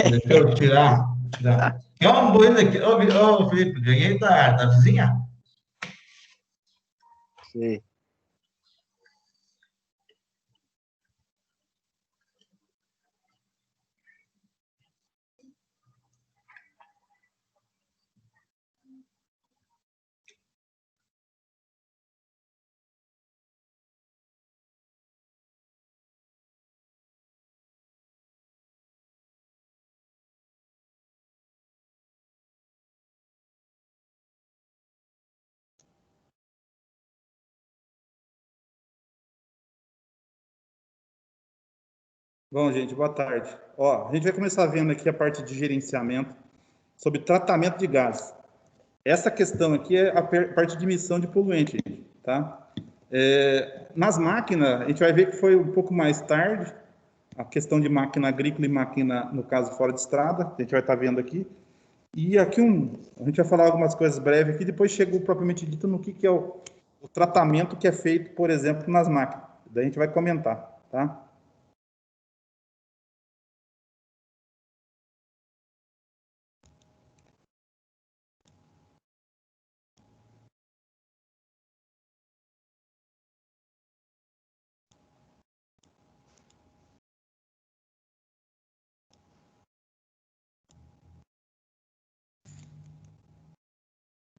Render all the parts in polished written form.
Deixa eu tirar. Tirar. É um bonito aqui. Ô, Felipe, ganhei da vizinha. Sei. Bom, gente, boa tarde. Ó, a gente vai começar vendo aqui a parte de gerenciamento sobre tratamento de gases. Essa questão aqui é a parte de emissão de poluente, tá? Nas máquinas, a gente vai ver que foi um pouco mais tarde, a questão de máquina agrícola e máquina, no caso, fora de estrada, a gente vai estar vendo aqui. E aqui a gente vai falar algumas coisas breves aqui, depois chegou propriamente dito no que é o tratamento que é feito, por exemplo, nas máquinas. Daí a gente vai comentar, tá?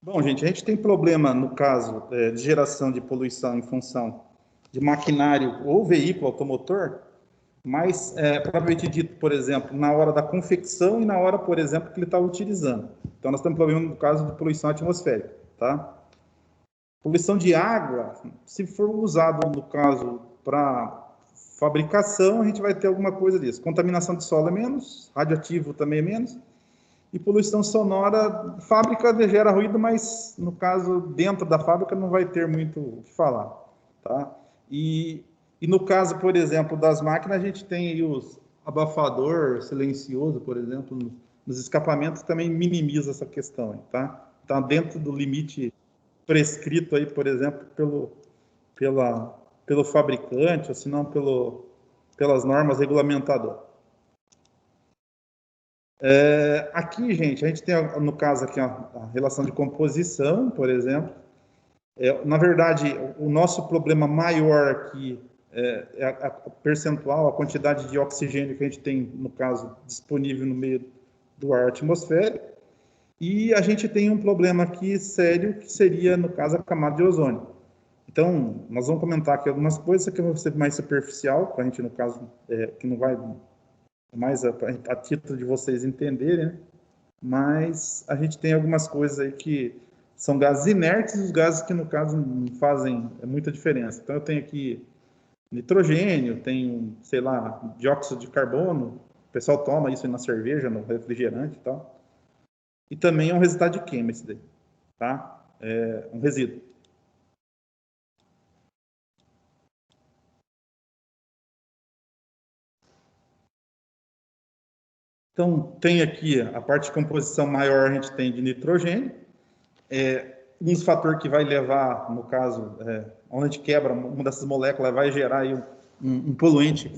Bom, gente, a gente tem problema, no caso, de geração de poluição em função de maquinário ou veículo automotor, mas, propriamente dito, por exemplo, na hora da confecção e na hora, por exemplo, que ele está utilizando. Então, nós temos problema no caso de poluição atmosférica, tá? Poluição de água, se for usado, no caso, para fabricação, a gente vai ter alguma coisa disso. Contaminação de solo é menos, radioativo também é menos. E poluição sonora, fábrica gera ruído, mas no caso, dentro da fábrica não vai ter muito o que falar, tá? E no caso, por exemplo, das máquinas, a gente tem aí os abafador silencioso, por exemplo, nos escapamentos também minimiza essa questão, tá? Tá dentro do limite prescrito aí, por exemplo, pelo fabricante, ou se não pelas normas regulamentadoras. Aqui, gente, a gente tem, no caso aqui, a relação de composição, por exemplo. Na verdade, o nosso problema maior aqui é a percentual, a quantidade de oxigênio que a gente tem, no caso, disponível no meio do ar atmosférico. E a gente tem um problema aqui sério, que seria, no caso, a camada de ozônio. Então, nós vamos comentar aqui algumas coisas que vão ser mais superficial, para a gente, no caso, que não vai mais a título de vocês entenderem, né? Mas a gente tem algumas coisas aí que são gases inertes e os gases que, no caso, não fazem muita diferença. Então, eu tenho aqui nitrogênio, tenho, sei lá, dióxido de carbono, o pessoal toma isso na cerveja, no refrigerante e tal. E também é um resultado de queima esse daí, tá? É um resíduo. Então, tem aqui a parte de composição maior, a gente tem de nitrogênio. Um fator que vai levar, no caso, onde a gente quebra uma dessas moléculas, vai gerar aí um poluente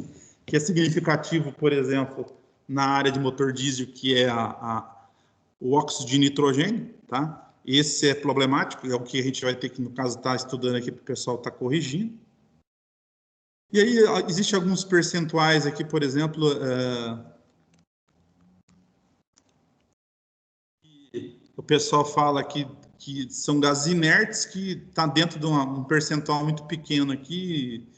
que é significativo, por exemplo, na área de motor diesel, que é o óxido de nitrogênio, tá? Esse é problemático, é o que a gente vai ter que, no caso, estar estudando aqui para o pessoal estar corrigindo. E aí, existem alguns percentuais aqui, por exemplo, o pessoal fala que são gases inertes, que está dentro de um percentual muito pequeno aqui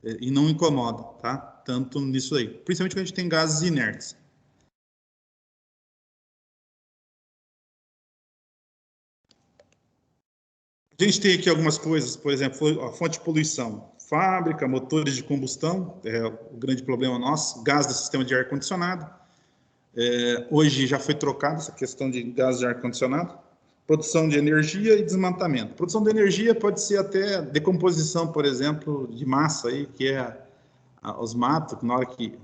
e não incomoda, tá? Tanto nisso aí. Principalmente quando a gente tem gases inertes. A gente tem aqui algumas coisas, por exemplo, a fonte de poluição. Fábrica, motores de combustão, é o grande problema nosso. Gás do sistema de ar-condicionado. Hoje já foi trocada essa questão de gás de ar-condicionado. Produção de energia e desmatamento. Produção de energia pode ser até decomposição, por exemplo, de massa, aí, que é os matos, na hora que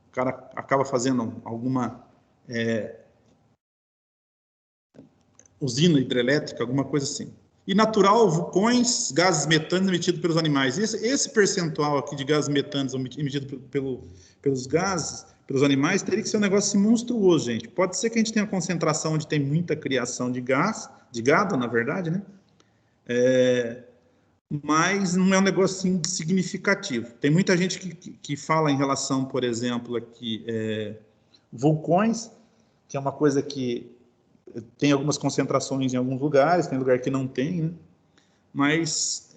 o cara acaba fazendo alguma usina hidrelétrica, alguma coisa assim. E natural, vulcões, gases metanos emitidos pelos animais. Esse percentual aqui de gases metanos emitidos pelos gases pelos animais, teria que ser um negócio assim, monstruoso, gente. Pode ser que a gente tenha concentração onde tem muita criação de gado, na verdade, né? Mas não é um negócio assim, significativo. Tem muita gente que fala em relação, por exemplo, aqui, vulcões, que é uma coisa que tem algumas concentrações em alguns lugares, tem lugar que não tem, né? Mas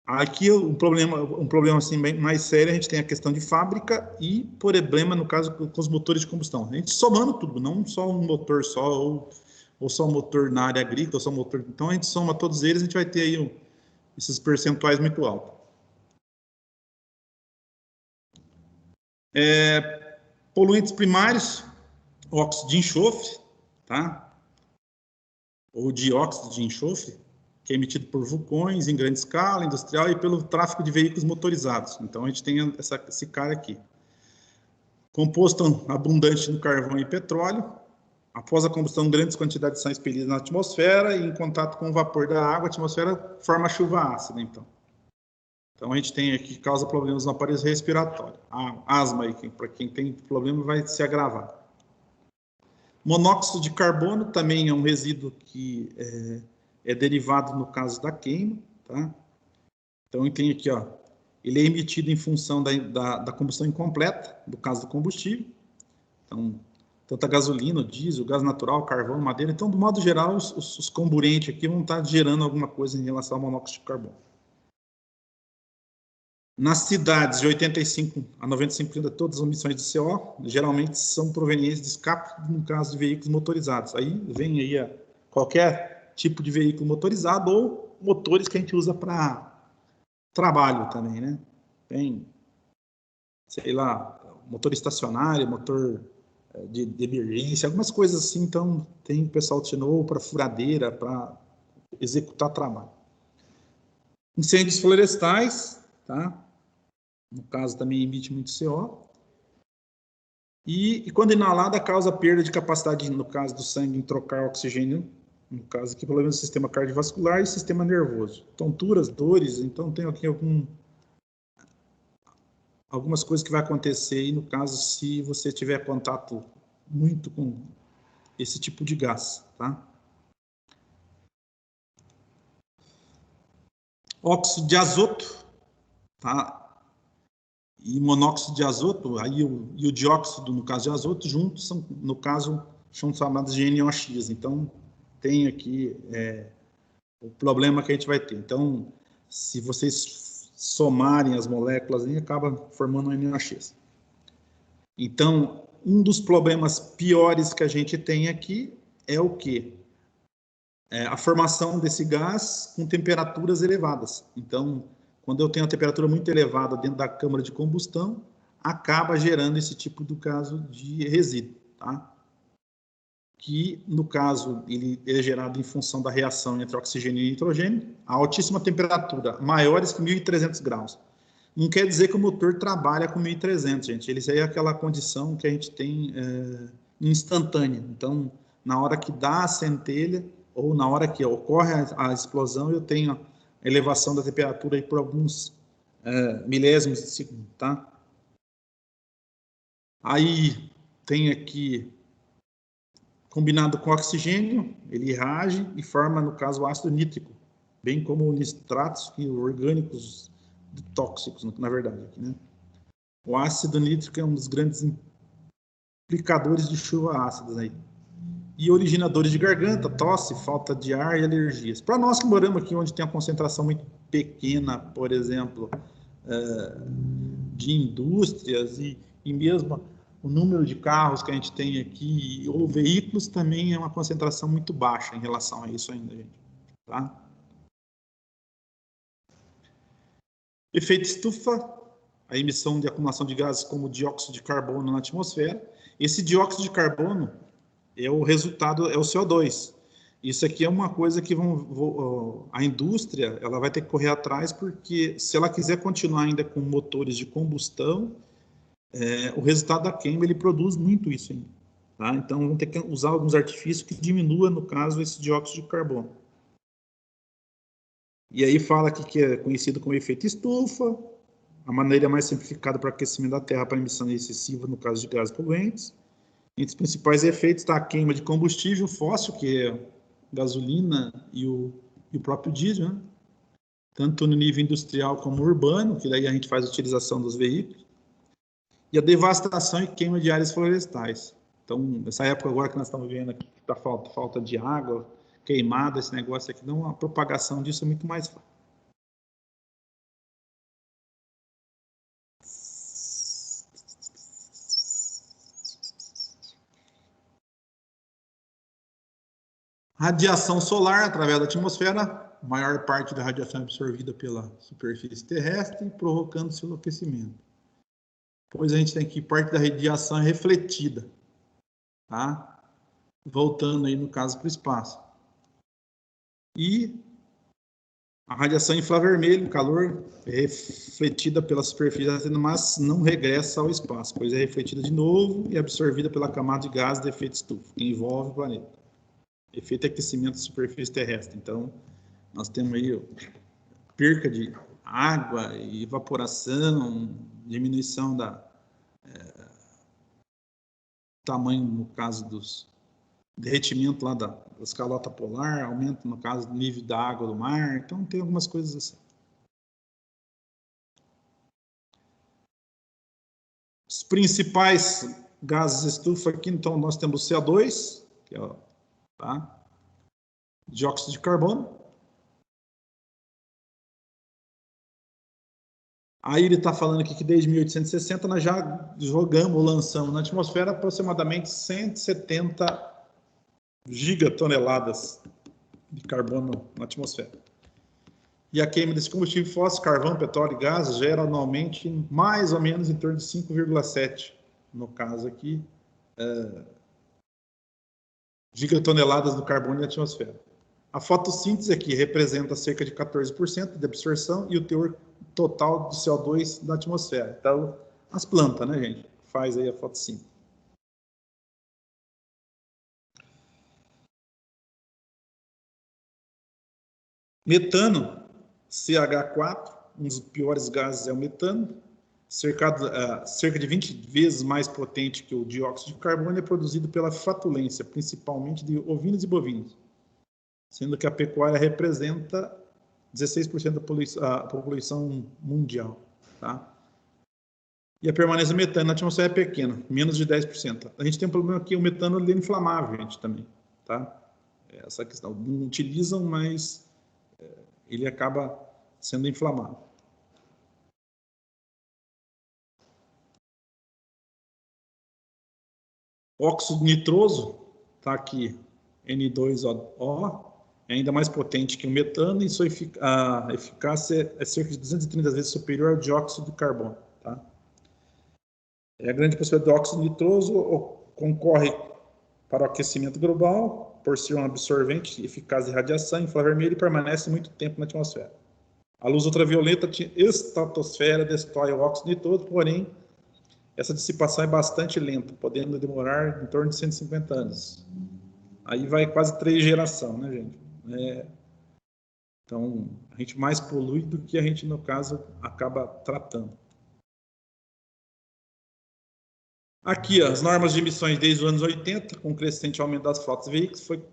aqui um problema assim, mais sério, a gente tem a questão de fábrica e problema, no caso, com os motores de combustão. A gente somando tudo, não só um motor só, ou só um motor na área agrícola, ou só um motor... Então, a gente soma todos eles, a gente vai ter aí esses percentuais muito altos. Poluentes primários, óxido de enxofre, tá? Ou dióxido de enxofre, que é emitido por vulcões em grande escala, industrial, e pelo tráfego de veículos motorizados. Então, a gente tem esse cara aqui. Composto abundante no carvão e petróleo. Após a combustão, grandes quantidades são expelidas na atmosfera e, em contato com o vapor da água, a atmosfera forma chuva ácida, então. Então, a gente tem aqui que causa problemas no aparelho respiratório. A asma, para quem tem problema, vai se agravar. Monóxido de carbono também é um resíduo que é derivado, no caso da queima, tá? Então, tem aqui, ó, ele é emitido em função da combustão incompleta, no caso do combustível. Então, tanto a gasolina, o diesel, o gás natural, carvão, madeira. Então, do modo geral, os comburentes aqui vão estar gerando alguma coisa em relação ao monóxido de carbono. Nas cidades, de 85% a 95% de todas as emissões de CO, geralmente são provenientes de escape, no caso de veículos motorizados. Aí vem aí qualquer tipo de veículo motorizado ou motores que a gente usa para trabalho também, né? Tem, sei lá, motor estacionário, motor de emergência, algumas coisas assim. Então, tem o pessoal utilizando para furadeira, para executar trabalho. Incêndios florestais, tá? No caso, também emite muito CO. E quando inalada, causa perda de capacidade, no caso do sangue, em trocar oxigênio, no caso aqui, problema do sistema cardiovascular e sistema nervoso. Tonturas, dores, então tem aqui algumas coisas que vai acontecer aí, no caso, se você tiver contato muito com esse tipo de gás, tá? Óxido de azoto, tá? E monóxido de azoto, aí e o dióxido, no caso de azoto, juntos, são, no caso, são chamados de NOx. Então, tem aqui o problema que a gente vai ter. Então, se vocês somarem as moléculas, acaba formando um NOx. Então, um dos problemas piores que a gente tem aqui é o quê? A formação desse gás com temperaturas elevadas. Então, quando eu tenho uma temperatura muito elevada dentro da câmara de combustão, acaba gerando esse tipo de caso de resíduo, tá? Que, no caso, ele é gerado em função da reação entre oxigênio e nitrogênio, a altíssima temperatura, maiores que 1.300 graus. Não quer dizer que o motor trabalha com 1.300, gente. Isso aí é aquela condição que a gente tem instantânea. Então, na hora que dá a centelha, ou na hora que ocorre a explosão, eu tenho a elevação da temperatura aí por alguns milésimos de segundo, tá? Aí tem aqui, combinado com oxigênio, ele reage e forma, no caso, o ácido nítrico, bem como nitratos e orgânicos tóxicos, na verdade. Aqui, né? O ácido nítrico é um dos grandes implicadores de chuva ácida aí. E originadores de garganta, tosse, falta de ar e alergias. Para nós que moramos aqui, onde tem uma concentração muito pequena, por exemplo, de indústrias e mesmo o número de carros que a gente tem aqui, ou veículos, também é uma concentração muito baixa em relação a isso ainda, gente. Tá? Efeito estufa, a emissão de acumulação de gases como dióxido de carbono na atmosfera. Esse dióxido de carbono é o resultado, é o CO2. Isso aqui é uma coisa que a indústria ela vai ter que correr atrás, porque se ela quiser continuar ainda com motores de combustão, o resultado da queima ele produz muito isso ainda. Tá? Então, vão ter que usar alguns artifícios que diminuam, no caso, esse dióxido de carbono. E aí fala aqui que é conhecido como efeito estufa, a maneira mais simplificada para aquecimento da Terra para emissão excessiva no caso de gases poluentes. Entre os principais efeitos está a queima de combustível fóssil, que é gasolina e o próprio diesel, né? Tanto no nível industrial como urbano, que daí a gente faz a utilização dos veículos, e a devastação e queima de áreas florestais. Então, nessa época agora que nós estamos vendo aqui, que está falta de água, queimada, esse negócio aqui, não, a propagação disso é muito mais fácil. Radiação solar através da atmosfera, maior parte da radiação é absorvida pela superfície terrestre, provocando seu aquecimento. Pois a gente tem que parte da radiação é refletida, tá? Voltando aí no caso para o espaço. E a radiação infravermelho, o calor é refletida pela superfície, mas não regressa ao espaço, pois é refletida de novo e absorvida pela camada de gás de efeito estufa, que envolve o planeta. Efeito aquecimento da superfície terrestre. Então, nós temos aí perca de água, evaporação, diminuição da tamanho, no caso dos derretimento lá da escalota polar, aumento, no caso, do nível da água do mar. Então, tem algumas coisas assim. Os principais gases estufa aqui, então, nós temos o CO2, que é, tá? Dióxido de carbono. Aí ele está falando aqui que desde 1860 nós já jogamos ou lançamos na atmosfera aproximadamente 170 gigatoneladas de carbono na atmosfera. E a queima desse combustível fóssil, carvão, petróleo e gás gera anualmente mais ou menos em torno de 5,7, no caso aqui, gigatoneladas do carbono na atmosfera. A fotossíntese aqui representa cerca de 14% de absorção e o teor total de CO2 da atmosfera. Então, as plantas, né, gente? Faz aí a fotossíntese. Metano, CH4, um dos piores gases é o metano, cerca de 20 vezes mais potente que o dióxido de carbono, é produzido pela flatulência, principalmente de ovinos e bovinos, sendo que a pecuária representa 16% da poluição mundial, tá? E a permanência do metano na atmosfera é pequena, menos de 10%. A gente tem um problema aqui, o metano ele é inflamável, gente, também, tá? Essa questão, não utilizam, mas ele acaba sendo inflamável. Óxido nitroso, tá aqui, N2O, é ainda mais potente que o metano e sua eficácia é cerca de 230 vezes superior ao dióxido de carbono. Tá? A grande possibilidade do óxido nitroso concorre para o aquecimento global, por ser um absorvente eficaz de radiação infravermelha e permanece muito tempo na atmosfera. A luz ultravioleta estratosfera destrói o óxido nitroso, porém, essa dissipação é bastante lenta, podendo demorar em torno de 150 anos. Aí vai quase 3 gerações, né, gente? Então, a gente mais polui do que a gente, no caso, acaba tratando. Aqui, as normas de emissões desde os anos 80, com crescente aumento das frotas de veículos, foi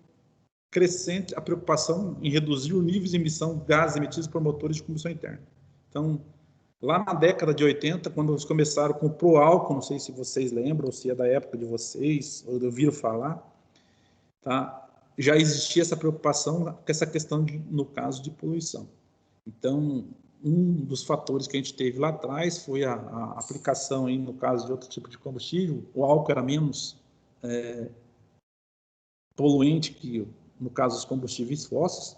crescente a preocupação em reduzir o nível de emissão de gases emitidos por motores de combustão interna. Então, lá na década de 80, quando eles começaram com o Proálcool, não sei se vocês lembram, ou se é da época de vocês, ou ouviram falar, tá? Já existia essa preocupação com essa questão, no caso, de poluição. Então, um dos fatores que a gente teve lá atrás foi a aplicação, aí, no caso de outro tipo de combustível. O álcool era menos poluente que, no caso, os combustíveis fósseis,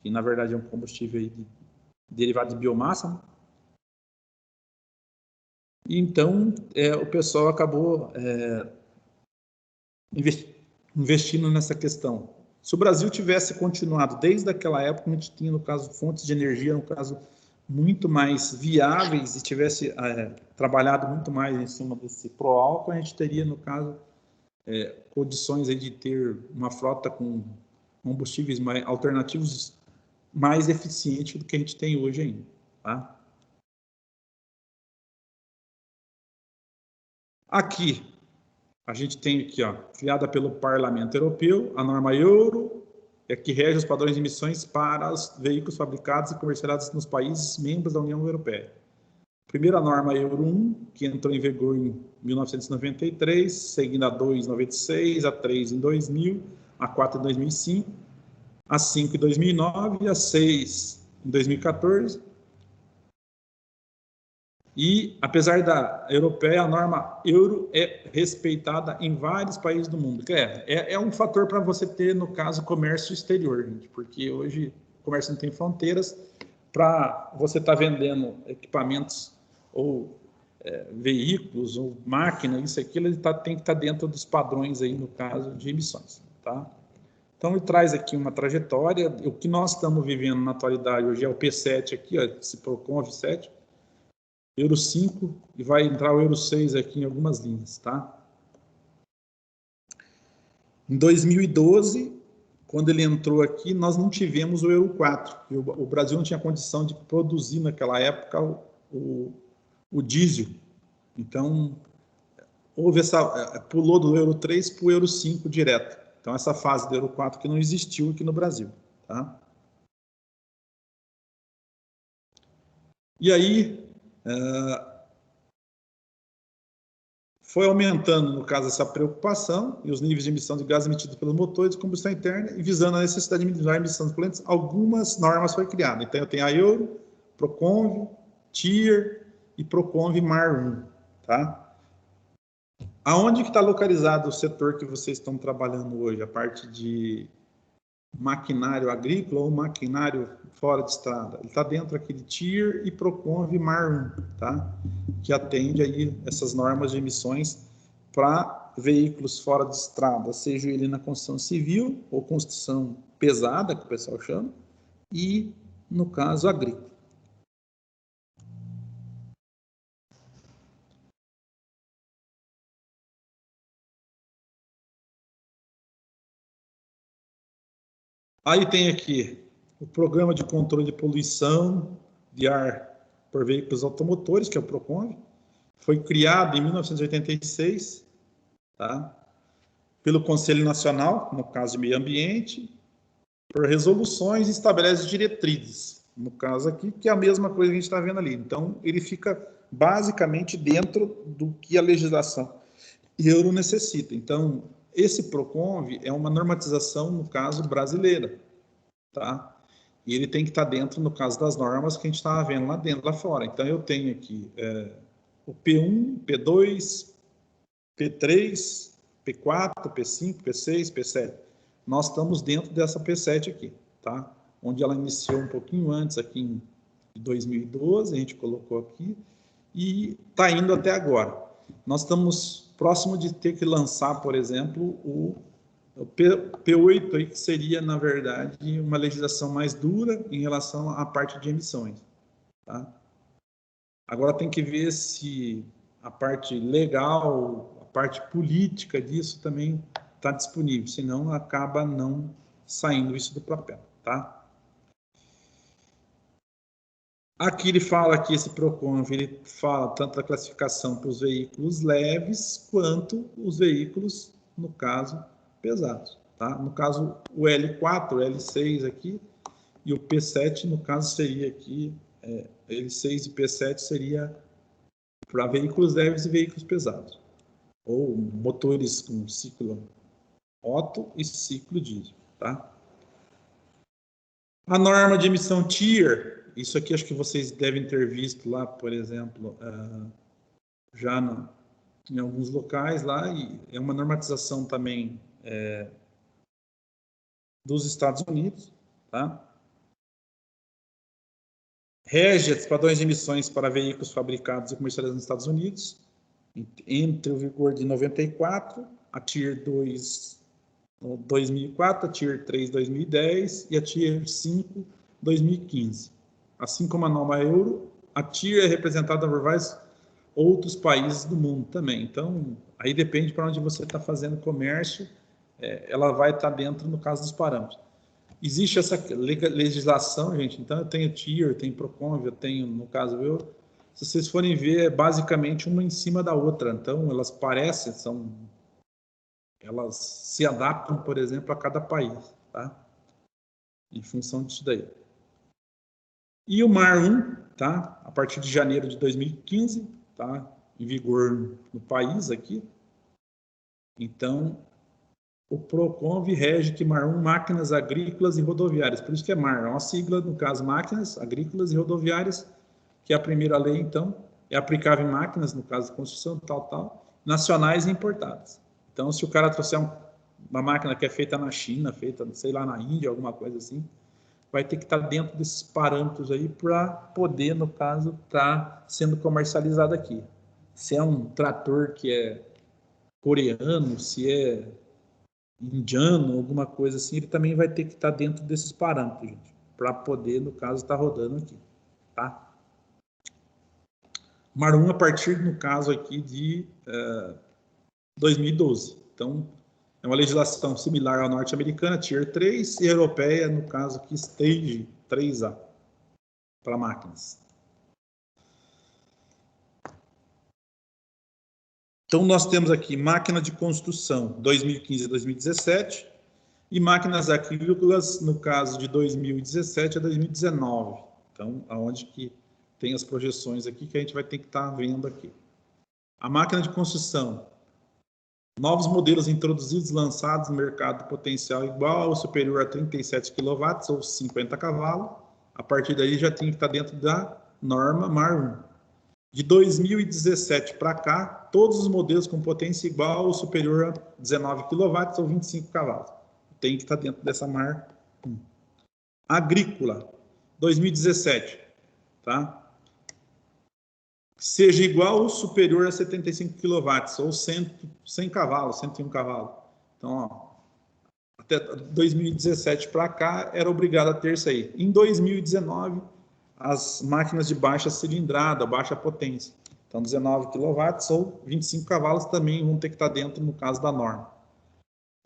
que na verdade é um combustível aí derivado de biomassa, né? E então o pessoal acabou investindo nessa questão. Se o Brasil tivesse continuado desde aquela época, a gente tinha, no caso, fontes de energia, no caso, muito mais viáveis e tivesse trabalhado muito mais em cima desse pró-álcool, a gente teria, no caso, condições aí de ter uma frota com combustíveis alternativos mais eficiente do que a gente tem hoje ainda, tá? Aqui, a gente tem aqui, ó, criada pelo Parlamento Europeu, a norma Euro, que rege os padrões de emissões para os veículos fabricados e comercializados nos países membros da União Europeia. Primeira norma Euro 1, que entrou em vigor em 1993, seguindo a 2 em 96, a 3 em 2000, a 4 em 2005, a 5 em 2009 e a 6 em 2014. E, apesar da europeia, a norma Euro é respeitada em vários países do mundo. É um fator para você ter, no caso, comércio exterior, gente, porque hoje o comércio não tem fronteiras. Para você estar vendendo equipamentos ou veículos ou máquina, isso aqui, ele tem que estar dentro dos padrões aí, no caso de emissões, tá? Então, ele traz aqui uma trajetória. O que nós estamos vivendo na atualidade hoje é o P7 aqui, ó, esse Proconv 7, Euro 5, e vai entrar o Euro 6 aqui em algumas linhas, tá? Em 2012, quando ele entrou aqui, nós não tivemos o Euro 4. O Brasil não tinha condição de produzir naquela época o diesel. Então, houve pulou do Euro 3 para o Euro 5 direto. Então, essa fase do Euro 4 que não existiu aqui no Brasil, tá? E aí, foi aumentando, no caso, essa preocupação e os níveis de emissão de gases emitidos pelos motores de combustão interna, e visando a necessidade de minimizar a emissão de poluentes, algumas normas foram criadas. Então, eu tenho a Euro, Proconv, TIR e Proconv MAR 1, tá? Aonde que está localizado o setor que vocês estão trabalhando hoje? A parte de maquinário agrícola ou maquinário fora de estrada? Ele está dentro aqui de TIR e Proconv MAR 1, tá? Que atende aí essas normas de emissões para veículos fora de estrada, seja ele na construção civil ou construção pesada, que o pessoal chama, e no caso agrícola. Aí tem aqui o Programa de Controle de Poluição de Ar por Veículos Automotores, que é o Proconv. Foi criado em 1986, tá? Pelo Conselho Nacional, no caso de Meio Ambiente, por resoluções e estabelece diretrizes, no caso aqui, que é a mesma coisa que a gente está vendo ali. Então, ele fica basicamente dentro do que a legislação Euro necessita. Então, esse Proconv é uma normatização, no caso, brasileira, tá? E ele tem que estar dentro, no caso, das normas que a gente estava vendo lá dentro, lá fora. Então, eu tenho aqui o P1, P2, P3, P4, P5, P6, P7. Nós estamos dentro dessa P7 aqui, tá? Onde ela iniciou um pouquinho antes, aqui em 2012, a gente colocou aqui, e está indo até agora. Nós estamos próximo de ter que lançar, por exemplo, o P8, aí, que seria, na verdade, uma legislação mais dura em relação à parte de emissões, tá? Agora tem que ver se a parte legal, a parte política disso também está disponível, senão acaba não saindo isso do papel, tá? Aqui ele fala que esse Proconv, ele fala tanto da classificação para os veículos leves, quanto os veículos, no caso, pesados, tá? No caso, o L4, o L6 aqui, e o P7, no caso, seria aqui, L6 e P7 seria para veículos leves e veículos pesados, ou motores com ciclo Otto e ciclo diesel, tá? A norma de emissão TIR, isso aqui acho que vocês devem ter visto lá, por exemplo, já em alguns locais lá, e é uma normatização também dos Estados Unidos, tá? Rege os padrões de emissões para veículos fabricados e comercializados nos Estados Unidos, entre o vigor de 94, a TIR 2 2004, a TIR 3 2010 e a TIR 5 2015. Assim como a norma Euro, a TIR é representada por vários outros países do mundo também. Então, aí depende para onde você está fazendo comércio, ela vai estar dentro, no caso dos parâmetros. Existe essa legislação, gente, então eu tenho TIR, eu tenho Proconv, eu tenho, no caso, Euro. se vocês forem ver, é basicamente uma em cima da outra. Então, elas parecem, elas se adaptam, por exemplo, a cada país, tá? Em função disso daí. E o MAR 1, tá? A partir de janeiro de 2015, tá? Em vigor no país aqui. Então, o PROCONV rege que MAR 1, máquinas agrícolas e rodoviárias. Por isso que é MAR, é uma sigla, no caso, máquinas agrícolas e rodoviárias, que é a primeira lei, então, é aplicável em máquinas, no caso de construção, tal, nacionais e importadas. Então, se o cara trouxer uma máquina que é feita na China, feita, sei lá, na Índia, alguma coisa assim, vai ter que estar dentro desses parâmetros aí para poder, no caso, estar sendo comercializado aqui. Se é um trator que é coreano, se é indiano, alguma coisa assim, ele também vai ter que estar dentro desses parâmetros, gente, para poder, no caso, estar rodando aqui, tá? MAR 1 a partir, no caso aqui, de 2012. Então, é uma legislação similar à norte-americana, Tier 3, e a europeia, no caso aqui, Stage 3A, para máquinas. Então, nós temos aqui máquina de construção 2015 a 2017 e máquinas agrícolas, no caso de 2017 a 2019. Então, aonde que tem as projeções aqui que a gente vai ter que estar vendo aqui. A máquina de construção, novos modelos introduzidos, lançados no mercado de potencial igual ou superior a 37 kW ou 50 cavalos. A partir daí já tem que estar dentro da norma MAR 1. De 2017 para cá, todos os modelos com potência igual ou superior a 19 kW ou 25 cavalos. Tem que estar dentro dessa MAR 1. Agrícola, 2017, tá? Seja igual ou superior a 75 kW ou 100 cavalos, 101 cavalos. Então, ó, até 2017 para cá era obrigado a ter isso aí. Em 2019, as máquinas de baixa cilindrada, baixa potência. Então, 19 kW ou 25 cavalos também vão ter que estar dentro, no caso da norma.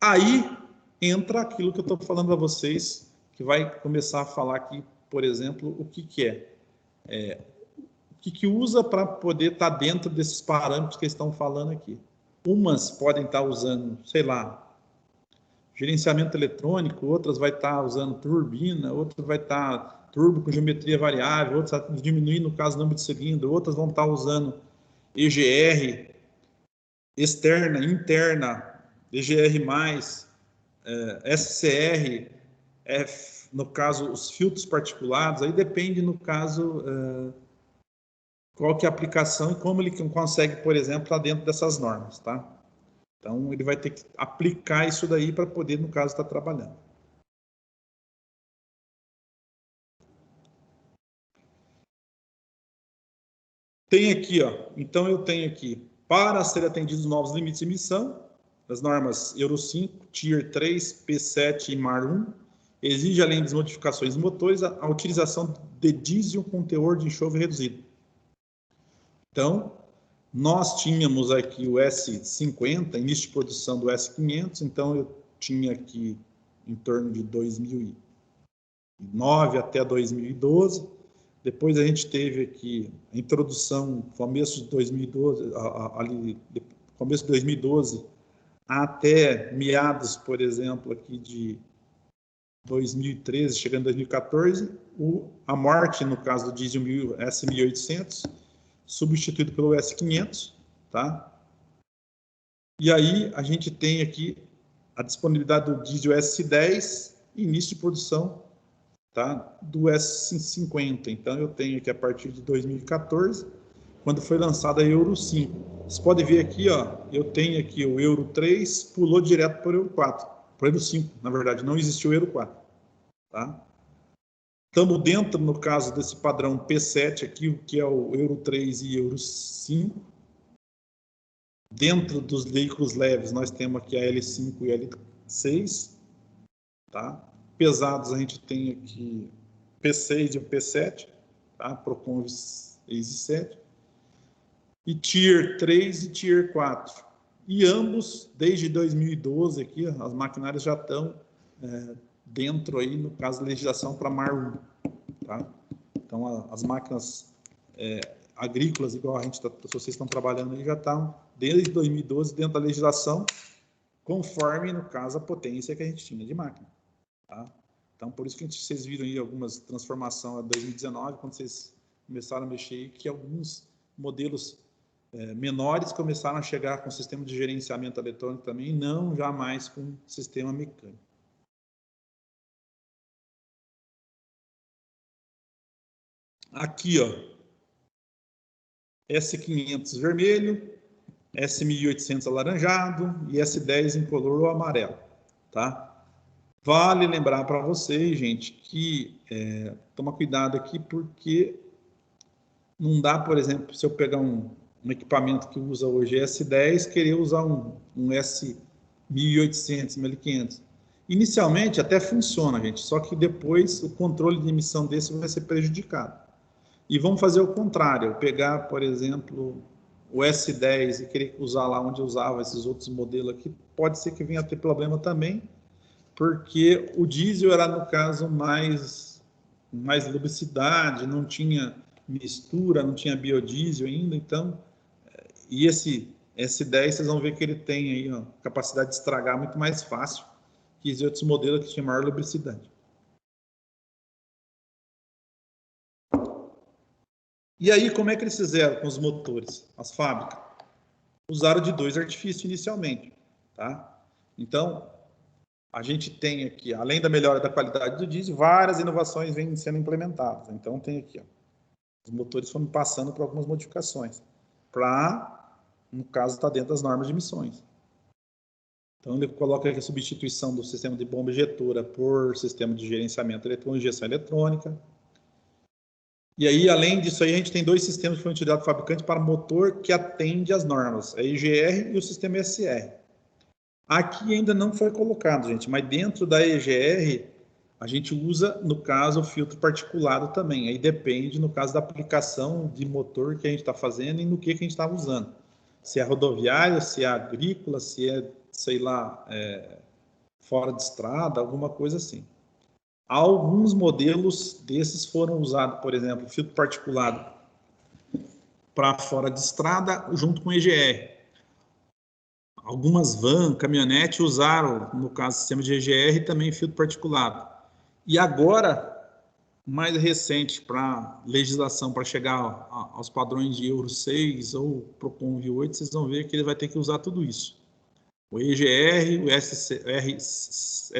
Aí entra aquilo que eu estou falando para vocês, que vai começar a falar aqui, por exemplo, o que é. O que usa para poder estar dentro desses parâmetros que estão falando aqui. Umas podem estar usando, sei lá, gerenciamento eletrônico, outras vai estar usando turbina, outras vai estar turbo com geometria variável, outras diminuir, no caso, o número de cilindro, outras vão estar usando EGR, externa, interna, EGR+, SCR, no caso, os filtros particulados, aí depende, no caso, qual que é a aplicação e como ele consegue, por exemplo, estar dentro dessas normas, tá? Então, ele vai ter que aplicar isso daí para poder, no caso, estar trabalhando. Tem aqui, ó, então eu tenho aqui, para ser atendidos os novos limites de emissão, as normas Euro 5, Tier 3, P7 e MAR 1, exige, além das modificações dos motores, a utilização de diesel com teor de enxofre reduzido. Então, nós tínhamos aqui o S50, início de produção do S500, então eu tinha aqui em torno de 2009 até 2012. Depois a gente teve aqui a introdução, começo de 2012, começo de 2012 até meados, por exemplo, aqui de 2013, chegando em 2014, a morte, no caso do diesel S1800, substituído pelo S500, tá? E aí a gente tem aqui a disponibilidade do diesel S10 e início de produção, tá, do S50. Então eu tenho aqui a partir de 2014, quando foi lançada a Euro 5. Vocês podem ver aqui, ó, eu tenho aqui o Euro 3, pulou direto para o Euro 4, para o Euro 5, na verdade, não existiu o Euro 4, tá? Estamos dentro, no caso, desse padrão P7 aqui, que é o Euro 3 e Euro 5. Dentro dos veículos leves, nós temos aqui a L5 e a L6. Tá? Pesados, a gente tem aqui P6 e o P7, tá? PROCONV 6 e 7. E Tier 3 e Tier 4. E ambos, desde 2012, aqui, as maquinárias já estão dentro aí, no caso, da legislação para MAR 1. Tá? Então, as máquinas agrícolas, igual a gente vocês estão trabalhando aí, já estão desde 2012 dentro da legislação, conforme, no caso, a potência que a gente tinha de máquina. Tá? Então, por isso que vocês viram aí algumas transformações em 2019, quando vocês começaram a mexer, que alguns modelos menores começaram a chegar com sistema de gerenciamento eletrônico também, não jamais com sistema mecânico. Aqui, ó, S500 vermelho, S1800 alaranjado e S10 em color amarelo, tá? Vale lembrar para vocês, gente, que toma cuidado aqui, porque não dá, por exemplo, se eu pegar um equipamento que usa hoje S10, querer usar um S1800, 1500. Inicialmente até funciona, gente, só que depois o controle de emissão desse vai ser prejudicado. E vamos fazer o contrário, eu pegar, por exemplo, o S10 e querer usar lá onde eu usava esses outros modelos aqui, pode ser que venha a ter problema também, porque o diesel era, no caso, mais lubricidade, não tinha mistura, não tinha biodiesel ainda, então, e esse S10, vocês vão ver que ele tem aí, ó, capacidade de estragar muito mais fácil que os outros modelos que tinham maior lubricidade. E aí, como é que eles fizeram com os motores? As fábricas usaram de 2 artifícios inicialmente, tá? Então, a gente tem aqui, além da melhora da qualidade do diesel, várias inovações vêm sendo implementadas. Então, tem aqui, ó, os motores foram passando por algumas modificações, para, no caso, estar dentro das normas de emissões. Então, ele coloca aqui a substituição do sistema de bomba injetora por sistema de gerenciamento eletrônico, injeção eletrônica. E aí, além disso, aí, a gente tem 2 sistemas que foram utilizados do fabricante para motor que atende às normas, a EGR e o sistema SR. Aqui ainda não foi colocado, gente, mas dentro da EGR, a gente usa, no caso, o filtro particulado também. Aí depende, no caso, da aplicação de motor que a gente está fazendo e no que a gente está usando. Se é rodoviária, se é agrícola, se é, sei lá, fora de estrada, alguma coisa assim. Alguns modelos desses foram usados, por exemplo, filtro particulado para fora de estrada, junto com EGR. Algumas vans, caminhonetes usaram, no caso, sistema de EGR e também filtro particulado. E agora, mais recente, para legislação, para chegar aos padrões de Euro 6 ou Procon V8, vocês vão ver que ele vai ter que usar tudo isso. O EGR, o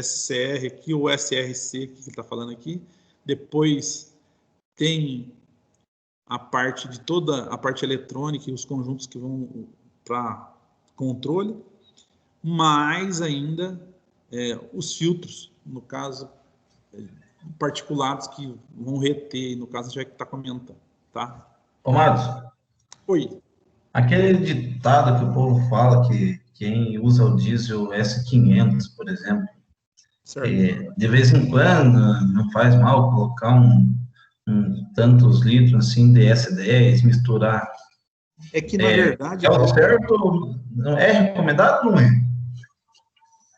SCR aqui, o SRC que ele está falando aqui. Depois tem a parte de toda a parte eletrônica e os conjuntos que vão para controle, mais ainda os filtros, no caso, particulados que vão reter, no caso, já que está comentando, tá? Ô, Matos, Oi. aquele ditado que o povo fala que quem usa o diesel S500, por exemplo, de vez em quando não faz mal colocar tantos litros assim de S10, misturar. É que, na verdade... É o certo? Não é recomendado, não é?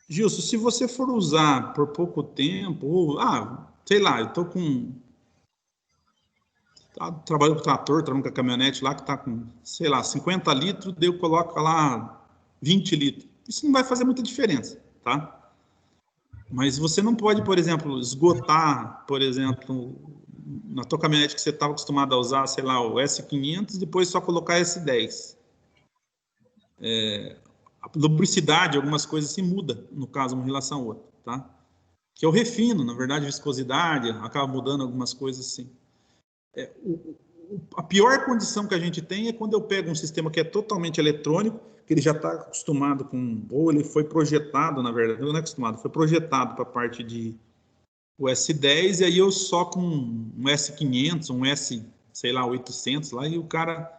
Gilson, se você for usar por pouco tempo, ou, sei lá, eu estou com... trabalhando com trator, trabalhando com a caminhonete lá, que está com, sei lá, 50 litros, daí eu coloco lá 20 litros. Isso não vai fazer muita diferença, tá? Mas você não pode, por exemplo, esgotar, por exemplo, na tua caminhonete que você estava acostumado a usar, sei lá, o S500, depois só colocar S10. A lubricidade, algumas coisas assim muda, no caso, uma relação a outra, tá? Que é o refino, na verdade, viscosidade, acaba mudando algumas coisas assim. A pior condição que a gente tem é quando eu pego um sistema que é totalmente eletrônico, que ele já está acostumado com, ou ele foi projetado, na verdade, não é acostumado, foi projetado para a parte de o S10, e aí eu só com um S500, um S, sei lá, 800 lá, e o cara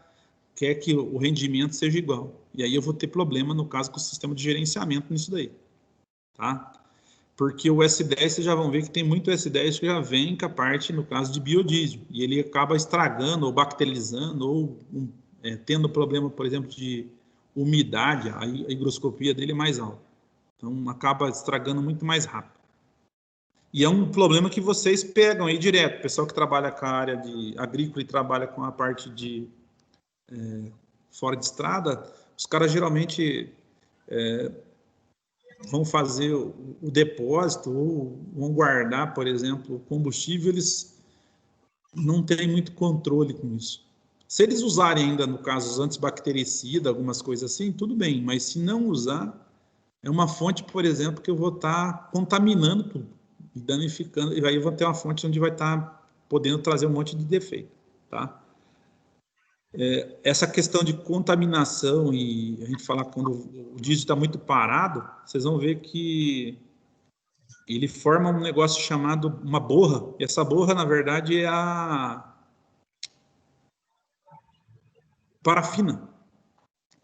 quer que o rendimento seja igual. E aí eu vou ter problema, no caso, com o sistema de gerenciamento nisso daí, tá? Porque o S10, vocês já vão ver que tem muito S10 que já vem com a parte, no caso, de biodiesel, e ele acaba estragando ou bacterizando, ou tendo problema, por exemplo, de umidade, a higroscopia dele é mais alta. Então, acaba estragando muito mais rápido. E é um problema que vocês pegam aí direto, o pessoal que trabalha com a área de agrícola e trabalha com a parte de fora de estrada, os caras geralmente vão fazer o depósito ou vão guardar, por exemplo, o combustível, eles não têm muito controle com isso. Se eles usarem ainda, no caso, os antibactericidas, algumas coisas assim, tudo bem, mas se não usar, é uma fonte, por exemplo, que eu vou estar contaminando tudo e danificando, e aí eu vou ter uma fonte onde vai estar podendo trazer um monte de defeito, tá? Essa questão de contaminação e a gente falar quando o diesel está muito parado, vocês vão ver que ele forma um negócio chamado uma borra, e essa borra, na verdade, é a parafina,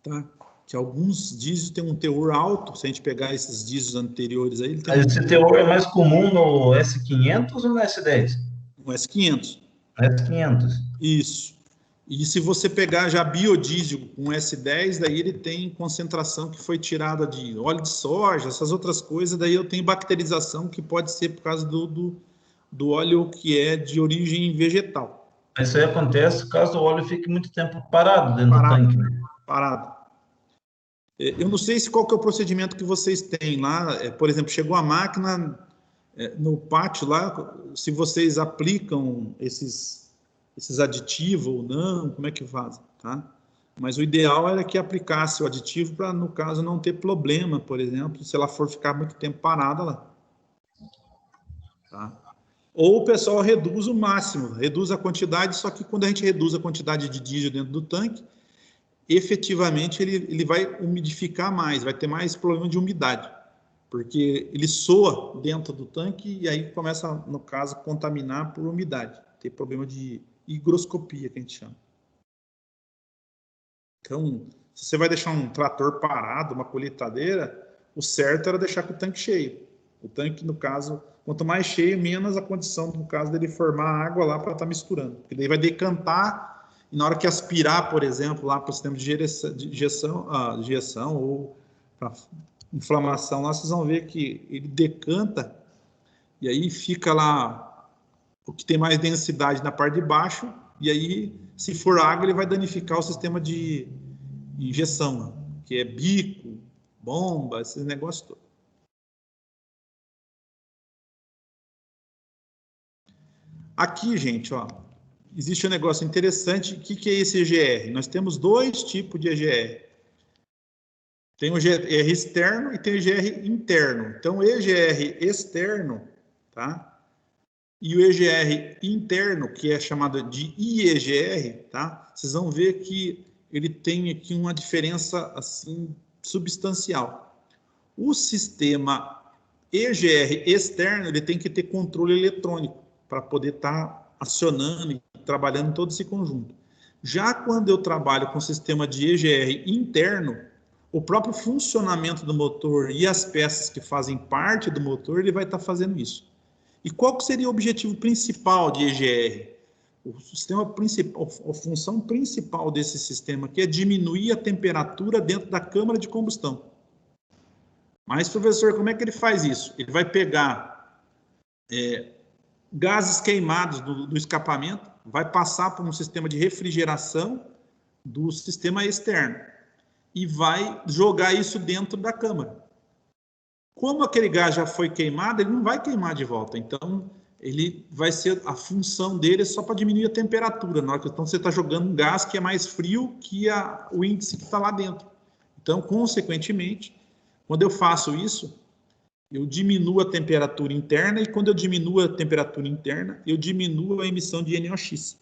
tá? Que alguns diesels têm um teor alto, se a gente pegar esses diesels anteriores aí, ele tem Esse teor é mais comum no S500 ou no S10? um S500. S500. Isso. E se você pegar já biodiesel com S10, daí ele tem concentração que foi tirada de óleo de soja, essas outras coisas, daí eu tenho bacterização que pode ser por causa do óleo que é de origem vegetal. Isso aí acontece caso o óleo fique muito tempo parado dentro do tanque, né? Parado. Eu não sei qual que é o procedimento que vocês têm lá. Por exemplo, chegou a máquina no pátio lá, se vocês aplicam esses aditivos ou não, como é que faz, tá? Mas o ideal era que aplicasse o aditivo para, no caso, não ter problema, por exemplo, se ela for ficar muito tempo parada lá. Tá? Ou o pessoal reduz o máximo, reduz a quantidade, só que quando a gente reduz a quantidade de diesel dentro do tanque, efetivamente ele vai umidificar mais, vai ter mais problema de umidade, porque ele soa dentro do tanque e aí começa, no caso, a contaminar por umidade. Tem problema de higroscopia, que a gente chama. Então, se você vai deixar um trator parado, uma colheitadeira, o certo era deixar com o tanque cheio. O tanque, no caso, quanto mais cheio, menos a condição, no caso, dele formar água lá para estar misturando. Porque daí vai decantar e na hora que aspirar, por exemplo, lá para o sistema de injeção ou para inflamação, lá vocês vão ver que ele decanta e aí fica lá o que tem mais densidade na parte de baixo, e aí, se for água, ele vai danificar o sistema de injeção, que é bico, bomba, esses negócios todos. Aqui, gente, ó, existe um negócio interessante. O que é esse EGR? Nós temos dois tipos de EGR. Tem o EGR externo e tem o EGR interno. Então, o EGR externo, tá? E o EGR interno, que é chamado de IEGR, tá? Vocês vão ver que ele tem aqui uma diferença assim substancial. O sistema EGR externo, ele tem que ter controle eletrônico para poder estar acionando e trabalhando todo esse conjunto. Já quando eu trabalho com o sistema de EGR interno, o próprio funcionamento do motor e as peças que fazem parte do motor, ele vai estar fazendo isso. E qual que seria o objetivo principal de EGR? O sistema principal, a função principal desse sistema aqui é diminuir a temperatura dentro da câmara de combustão. Mas, professor, como é que ele faz isso? Ele vai pegar gases queimados do escapamento, vai passar por um sistema de refrigeração do sistema externo e vai jogar isso dentro da câmara. Como aquele gás já foi queimado, ele não vai queimar de volta. Então, ele vai ser, a função dele é só para diminuir a temperatura. Na hora que então, você está jogando um gás que é mais frio que o índice que está lá dentro. Então, consequentemente, quando eu faço isso, eu diminuo a temperatura interna e quando eu diminuo a temperatura interna, eu diminuo a emissão de NOx.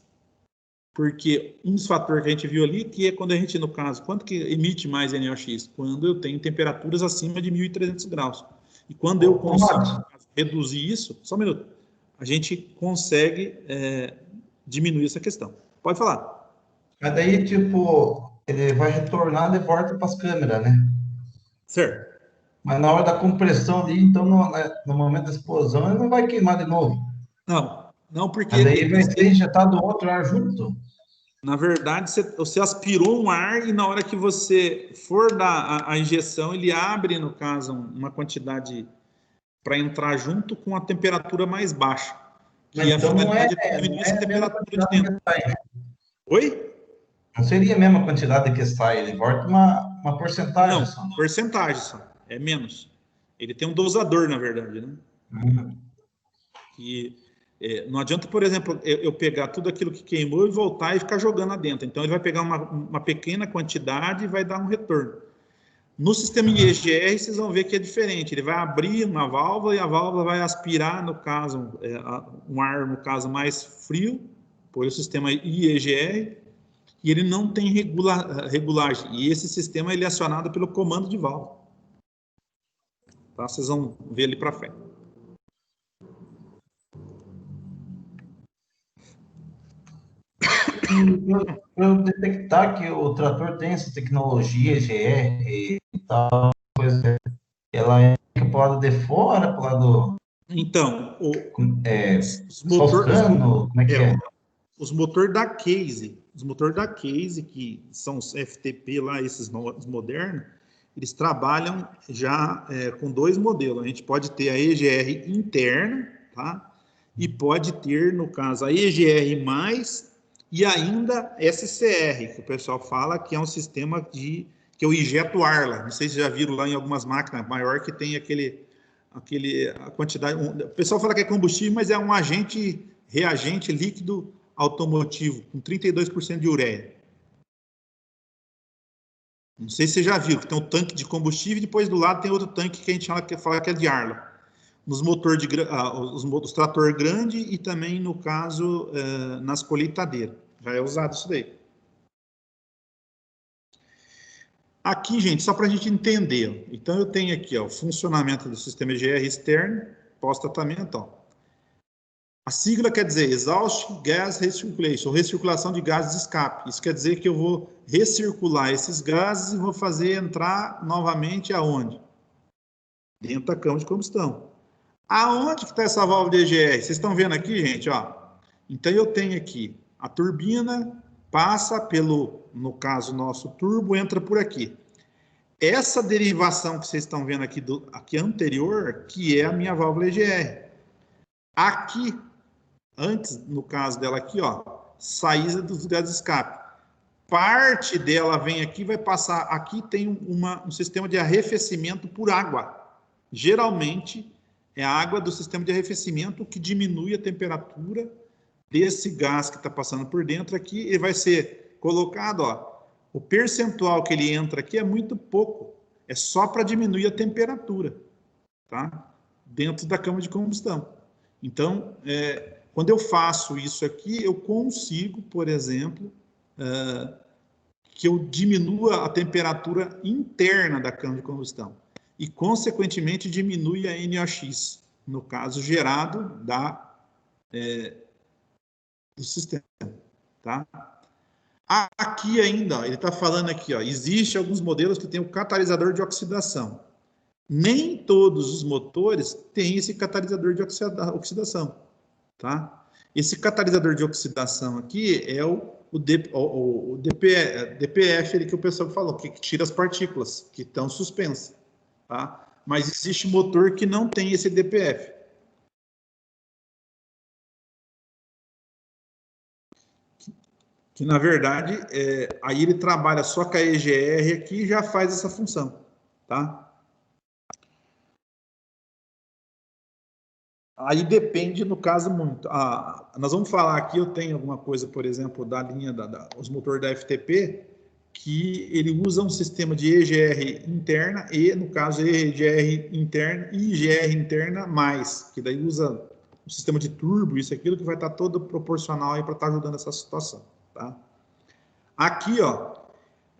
Porque um dos fatores que a gente viu ali, que é quando a gente, no caso, quanto que emite mais NOx? Quando eu tenho temperaturas acima de 1.300 graus. E quando eu consigo reduzir isso, só um minuto, a gente consegue diminuir essa questão. Pode falar. Mas daí, tipo, ele vai retornar de volta para as câmeras, né? Certo. Mas na hora da compressão ali, então, no momento da explosão, ele não vai queimar de novo. Não, porque... Mas daí vai ser injetado outro ar junto. Na verdade, você aspirou um ar e na hora que você for dar a injeção, ele abre, no caso, uma quantidade para entrar junto com a temperatura mais baixa. Que então a finalidade é diminuir essa temperatura de dentro. Oi? Não seria a mesma quantidade que sai, ele volta uma porcentagem Não, só. porcentagem só, é menos. Ele tem um dosador, na verdade, né? Uhum. Que não adianta, por exemplo, eu pegar tudo aquilo que queimou e voltar e ficar jogando lá dentro. Então, ele vai pegar uma pequena quantidade e vai dar um retorno. No sistema IEGR, vocês vão ver que é diferente. Ele vai abrir uma válvula e a válvula vai aspirar, no caso, um ar, no caso, mais frio, por o sistema IEGR, e ele não tem regulagem. E esse sistema ele é acionado pelo comando de válvula. Tá? Vocês vão ver ali para frente. Para eu detectar que o trator tem essa tecnologia GR e tal, coisa, ela é para o lado de fora, para o lado Então, os motor, os, sofrando, como é que é? os motor da Case, que são os FTP lá, esses modernos, eles trabalham já com dois modelos. A gente pode ter a EGR interna, tá? E pode ter, no caso, a EGR+, e ainda SCR, que o pessoal fala que é um sistema que eu injeto ar lá. Não sei se já viram lá em algumas máquinas maior que tem a quantidade. O pessoal fala que é combustível, mas é um reagente líquido automotivo, com 32% de ureia. Não sei se você já viu, que tem um tanque de combustível e depois do lado tem outro tanque que a gente fala que é de ar. Nos os trator grande e também, no caso, nas colheitadeiras. Já é usado isso daí. Aqui, gente, só para a gente entender. Então, eu tenho aqui o funcionamento do sistema EGR externo, pós-tratamento. A sigla quer dizer Exhaust Gas Recirculation, ou recirculação de gases de escape. Isso quer dizer que eu vou recircular esses gases e vou fazer entrar novamente aonde? Dentro da cama de combustão. Aonde que está essa válvula de EGR? Vocês estão vendo aqui, gente? Ó. Então, eu tenho aqui a turbina, passa pelo, no caso, nosso turbo, entra por aqui. Essa derivação que vocês estão vendo aqui, aqui anterior, que é a minha válvula EGR. Aqui, antes, no caso dela aqui, ó, saída dos gases de escape. Parte dela vem aqui, vai passar, aqui tem um sistema de arrefecimento por água. Geralmente, é a água do sistema de arrefecimento que diminui a temperatura desse gás que está passando por dentro aqui. Ele vai ser colocado, ó, o percentual que ele entra aqui é muito pouco. É só para diminuir a temperatura, tá? Dentro da cama de combustão. Então, quando eu faço isso aqui, eu consigo, por exemplo, que eu diminua a temperatura interna da cama de combustão e, consequentemente, diminui a NOx, no caso, gerado do sistema, tá? Aqui ainda, ó, ele está falando aqui, ó, existe alguns modelos que têm o catalisador de oxidação. Nem todos os motores têm esse catalisador de oxidação, tá? Esse catalisador de oxidação aqui é o DPF que o pessoal falou, que tira as partículas que estão suspensas, tá? Mas existe motor que não tem esse DPF. Que na verdade, aí ele trabalha só com a EGR aqui e já faz essa função, tá? Aí depende, no caso, muito. Nós vamos falar aqui, eu tenho alguma coisa, por exemplo, da linha, os motores da FTP, que ele usa um sistema de EGR interna e, no caso, EGR interna e IGR interna mais, que daí usa um sistema de turbo, isso e aquilo, que vai estar todo proporcional aí para estar ajudando essa situação, tá? Aqui, ó,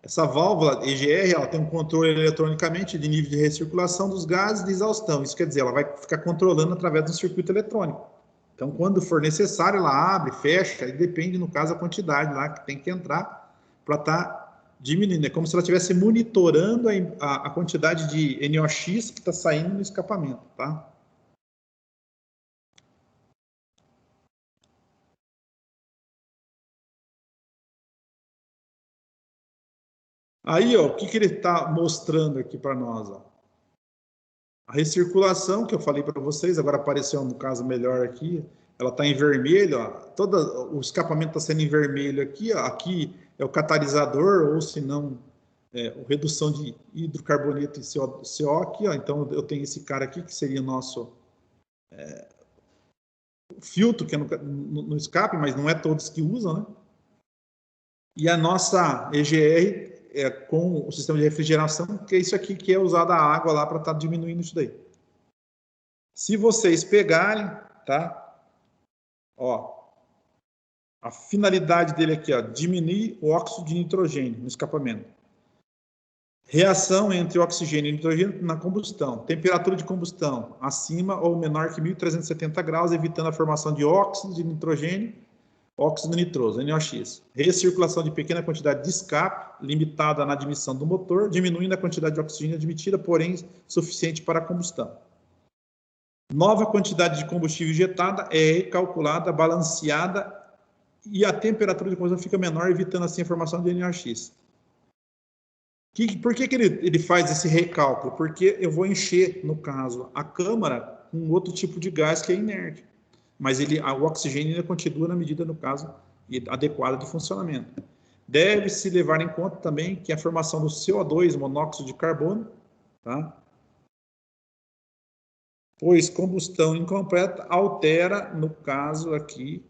essa válvula EGR, ela tem um controle eletronicamente de nível de recirculação dos gases de exaustão. Isso quer dizer, ela vai ficar controlando através do circuito eletrônico. Então, quando for necessário, ela abre, fecha, e depende, no caso, a quantidade lá que tem que entrar para estar diminuindo. É como se ela estivesse monitorando a quantidade de NOx que está saindo no escapamento, tá? Aí, ó, o que ele está mostrando aqui para nós? Ó? A recirculação, que eu falei para vocês, agora apareceu no caso melhor aqui, ela está em vermelho, ó, todo o escapamento está sendo em vermelho aqui, ó, aqui o catalisador, ou se não, a redução de hidrocarboneto em CO aqui, ó. Então, eu tenho esse cara aqui, que seria o nosso filtro, que é no escape, mas não é todos que usam, né? E a nossa EGR com o sistema de refrigeração, que é isso aqui, que é usada a água lá para estar diminuindo isso daí. Se vocês pegarem, tá? Ó, a finalidade dele aqui, ó, diminuir o óxido de nitrogênio no escapamento. Reação entre oxigênio e nitrogênio na combustão. Temperatura de combustão acima ou menor que 1370 graus, evitando a formação de óxido de nitrogênio, óxido nitroso, NOx. Recirculação de pequena quantidade de escape, limitada na admissão do motor, diminuindo a quantidade de oxigênio admitida, porém suficiente para a combustão. Nova quantidade de combustível injetada é recalculada, balanceada, e a temperatura de combustão fica menor, evitando assim a formação de NOx. Por que ele faz esse recálculo? Porque eu vou encher, no caso, a câmara com outro tipo de gás que é inerte. Mas o oxigênio ainda continua na medida, no caso, adequada de funcionamento. Deve-se levar em conta também que a formação do CO2, monóxido de carbono, tá? Pois combustão incompleta altera, no caso aqui,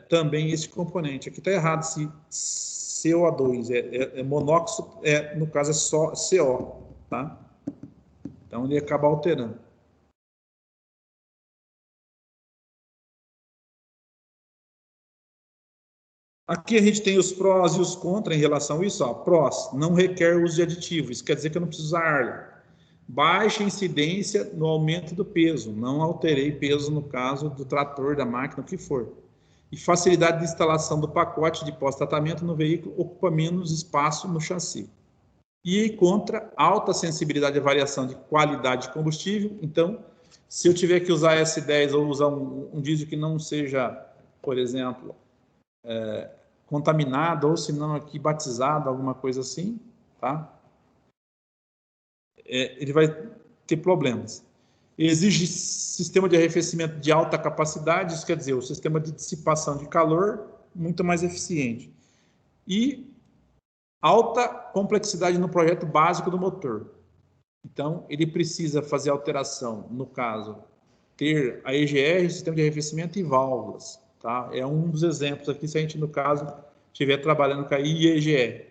também esse componente. Aqui está errado, se CO2 monóxido, no caso é só CO, tá? Então ele acaba alterando. Aqui a gente tem os prós e os contras em relação a isso. Ó. Prós, não requer uso de aditivo, isso quer dizer que eu não preciso usar ar. Baixa incidência no aumento do peso, não alterei peso no caso do trator, da máquina, o que for. E facilidade de instalação do pacote de pós-tratamento no veículo, ocupa menos espaço no chassi. E contra, alta sensibilidade à variação de qualidade de combustível. Então, se eu tiver que usar S10 ou usar um diesel que não seja, por exemplo, contaminado, ou se não aqui batizado, alguma coisa assim, tá? Ele vai ter problemas. Exige sistema de arrefecimento de alta capacidade, isso quer dizer, o sistema de dissipação de calor muito mais eficiente. E alta complexidade no projeto básico do motor. Então, ele precisa fazer alteração, no caso, ter a EGR, sistema de arrefecimento e válvulas. Tá? É um dos exemplos aqui, se a gente, no caso, estiver trabalhando com a IEGR.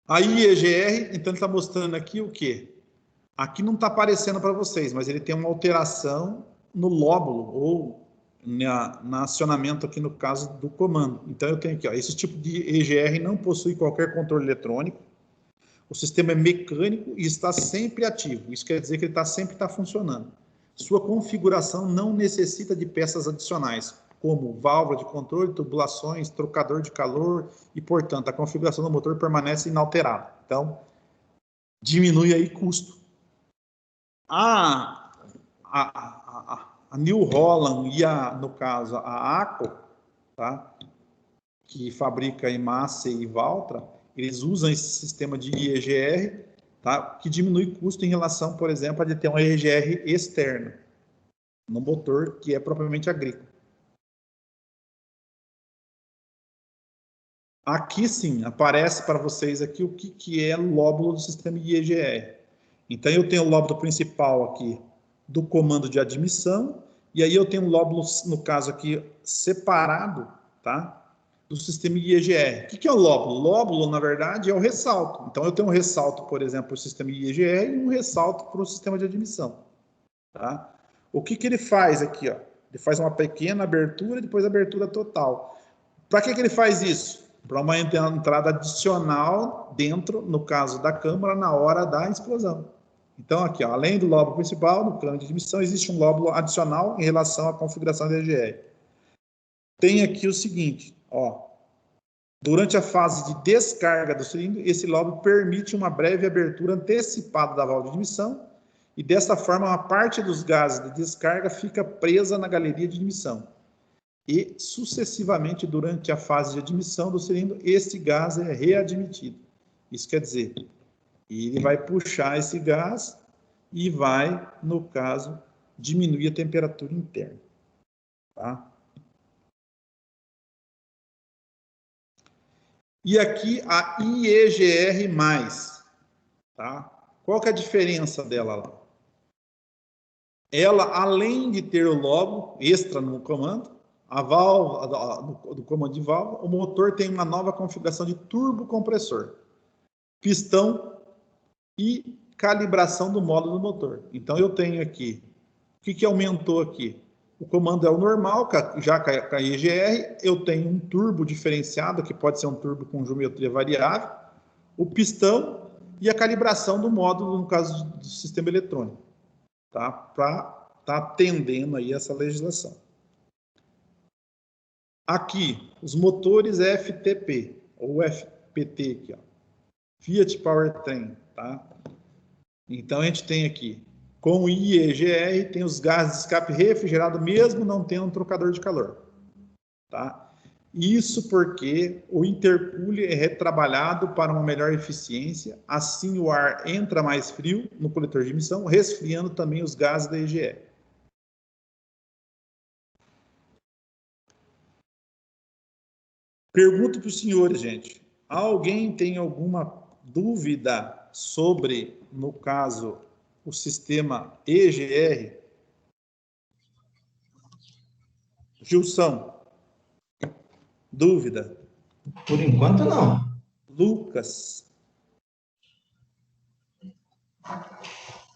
A IEGR, então, está mostrando aqui o quê? Aqui não está aparecendo para vocês, mas ele tem uma alteração no lóbulo, ou no acionamento aqui no caso do comando. Então, eu tenho aqui, ó, esse tipo de EGR não possui qualquer controle eletrônico, o sistema é mecânico e está sempre ativo. Isso quer dizer que ele sempre está funcionando. Sua configuração não necessita de peças adicionais, como válvula de controle, tubulações, trocador de calor e, portanto, a configuração do motor permanece inalterada. Então, diminui aí custo. A New Holland e, no caso, a ACO, tá? Que fabrica Emace e Valtra, eles usam esse sistema de IEGR, tá? Que diminui custo em relação, por exemplo, a de ter uma IEGR externa no motor que é propriamente agrícola. Aqui sim, aparece para vocês aqui o que é o lóbulo do sistema IEGR. Então, eu tenho o lóbulo principal aqui do comando de admissão, e aí eu tenho um lóbulo, no caso aqui, separado, tá? Do sistema IEGR. O que é o lóbulo? O lóbulo, na verdade, é o ressalto. Então, eu tenho um ressalto, por exemplo, para o sistema IEGR e um ressalto para o sistema de admissão. Tá? O que ele faz aqui? Ó? Ele faz uma pequena abertura e depois abertura total. Para que ele faz isso? Para uma entrada adicional dentro, no caso da câmara, na hora da explosão. Então, aqui, ó, além do lóbulo principal, no plano de admissão, existe um lóbulo adicional em relação à configuração da EGR. Tem aqui o seguinte, ó, durante a fase de descarga do cilindro, esse lóbulo permite uma breve abertura antecipada da válvula de admissão e, dessa forma, uma parte dos gases de descarga fica presa na galeria de admissão. E, sucessivamente, durante a fase de admissão do cilindro, esse gás é readmitido. Isso quer dizer, ele vai puxar esse gás e vai, no caso, diminuir a temperatura interna. Tá? E aqui a IEGR+, tá? Qual que é a diferença dela lá? Ela, além de ter o logo extra no comando, a válvula do comando de válvula, o motor tem uma nova configuração de turbocompressor, pistão e calibração do módulo do motor. Então eu tenho aqui, o que aumentou aqui? O comando é o normal, já com a IGR, eu tenho um turbo diferenciado, que pode ser um turbo com geometria variável, o pistão e a calibração do módulo, no caso do sistema eletrônico, tá? Para estar atendendo aí essa legislação. Aqui, os motores FTP, ou FPT aqui, ó. Fiat Powertrain, tá? Então, a gente tem aqui, com o IEGR, tem os gases de escape refrigerado, mesmo não tendo um trocador de calor, tá? Isso porque o intercooler é retrabalhado para uma melhor eficiência, assim o ar entra mais frio no coletor de emissão, resfriando também os gases da IGR. Pergunto para os senhores, gente, alguém tem alguma dúvida sobre, no caso, o sistema EGR? Gilson, dúvida? Por enquanto, não. Lucas?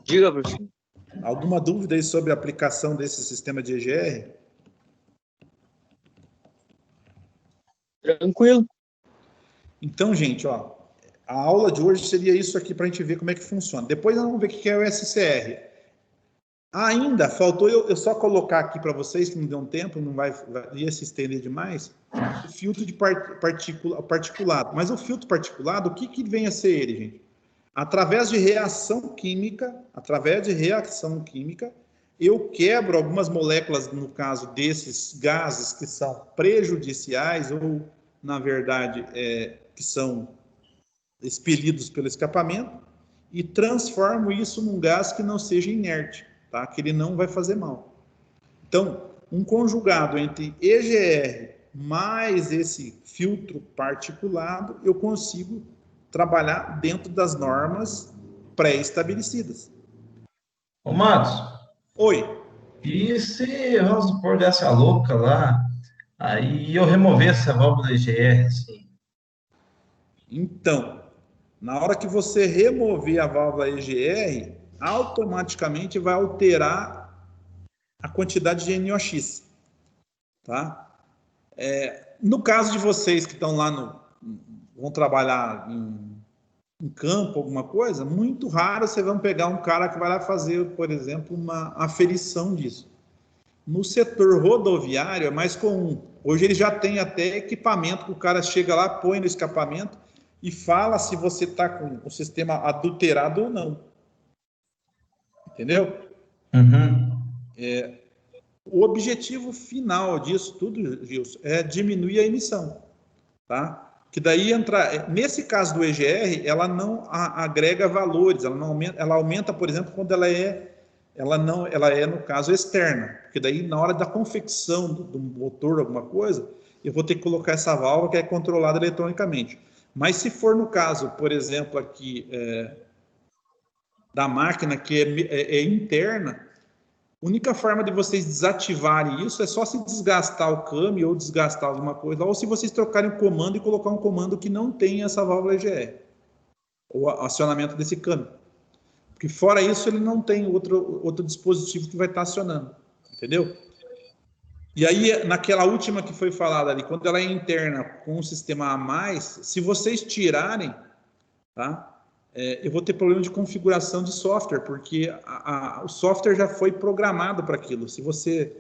Diga, professor. Alguma dúvida aí sobre a aplicação desse sistema de EGR? Tranquilo. Então, gente, ó, a aula de hoje seria isso aqui para a gente ver como é que funciona. Depois nós vamos ver o que é o SCR. Ainda faltou eu só colocar aqui para vocês, que não deu um tempo, não ia se estender demais, o filtro de particulado. Mas o filtro particulado, o que vem a ser ele, gente? Através de reação química, eu quebro algumas moléculas, no caso desses gases que são prejudiciais ou, na verdade, que são expelidos pelo escapamento, e transformo isso num gás que não seja inerte, tá? Que ele não vai fazer mal. Então, um conjugado entre EGR mais esse filtro particulado, eu consigo trabalhar dentro das normas pré-estabelecidas. Ô, Matos. Oi. E se, vamos supor, desse a louca lá, aí eu removesse a válvula EGR, assim? Então, na hora que você remover a válvula EGR, automaticamente vai alterar a quantidade de NOx, tá? No caso de vocês que estão lá vão trabalhar em campo, alguma coisa, muito raro vocês vão pegar um cara que vai lá fazer, por exemplo, uma aferição disso. No setor rodoviário é mais comum. Hoje ele já tem até equipamento que o cara chega lá, põe no escapamento e fala se você está com o sistema adulterado ou não. Entendeu? Uhum. O objetivo final disso tudo, Gilson, é diminuir a emissão, tá? Que daí nesse caso do EGR, ela não agrega valores, ela aumenta, por exemplo, quando ela é no caso externa, porque daí na hora da confecção do motor, alguma coisa, eu vou ter que colocar essa válvula que é controlada eletronicamente. Mas se for no caso, por exemplo, aqui da máquina que é interna, a única forma de vocês desativarem isso é só se desgastar o câmbio ou desgastar alguma coisa, ou se vocês trocarem o comando e colocar um comando que não tenha essa válvula EGR, ou acionamento desse câmbio. Porque fora isso, ele não tem outro dispositivo que vai estar acionando, entendeu? E aí, naquela última que foi falada ali, quando ela é interna com um sistema a mais, se vocês tirarem, tá? Eu vou ter problema de configuração de software, porque o software já foi programado para aquilo. Se você